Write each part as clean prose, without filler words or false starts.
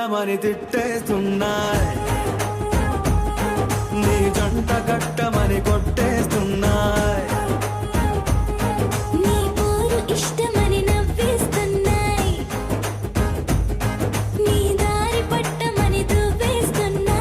వెళ్ళమని తిట్టేస్తున్నాయి, నీ జంట కట్టమని కొట్టేస్తున్నాయి. నీ పోరు ఇష్టమని నవ్వేస్తున్నాయి, నీ దారి పట్టమని దువ్వేస్తున్నాయి.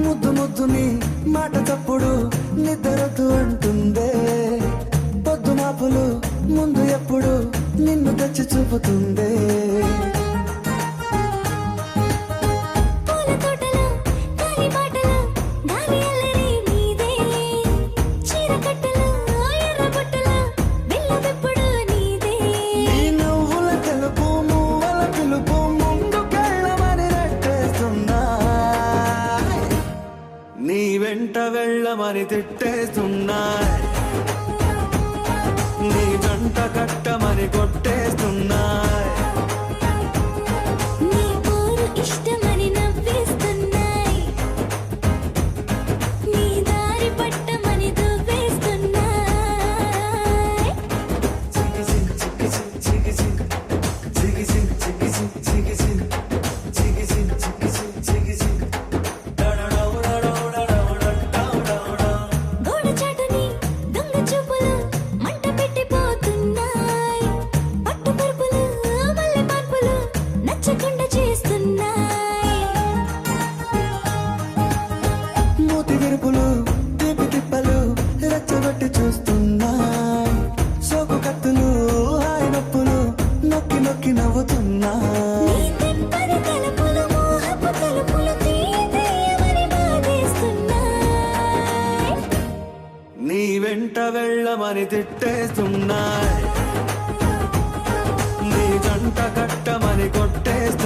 ముద్దు ముద్దుని మాట తప్పుడు నిద్రొద్దు అంటుందే, పొద్దు మాపులు ముందు ఎప్పుడు నిన్ను తెచ్చి చూపుతుందే. పూల తోటలో గాలి బాటలో గాలి అల్లరి నీదే, చీర కట్టలో ఎర్ర బుట్టలో బిల్లవెప్పుడు నీదే. నీ నువ్వుల తెలుపు మువ్వల పిలుపు ముందుకెళ్ళమని నెట్టేస్తున్నాయి, నీ వెంట వెళ్ళమని తిట్టేస్తున్నాయి, నీ జంట కట్టమని కొట్టేస్తున్నాయి. నీ పోరు ఇష్టమని నవ్వేస్తున్నాయి, నీ దారి పట్టమని దువ్వేస్తున్నాయి. గోడ చాటుని దొంగ చూపులు మంట పెట్టిపోతున్నాయి, పట్టు పరుపులు మల్లె మార్పులు నచ్చకుండా చేస్తున్నాయి. మూతి విరుపులు తీపి తిప్పలు రెచ్చగొట్టి చూస్తున్నాయి, సోకు కత్తులు హాయి నొప్పులు నొక్కి నొక్కి నవ్వుతున్నాయి. నీ తెప్పని తలుపులు మోహపు తలుపులు తీయమని బాధేస్తున్నాయి, నీ వెంట వెళ్ళమని తిట్టేస్తున్నాయి, నీ జంట కట్టమని కొట్టేస్తున్నాయి.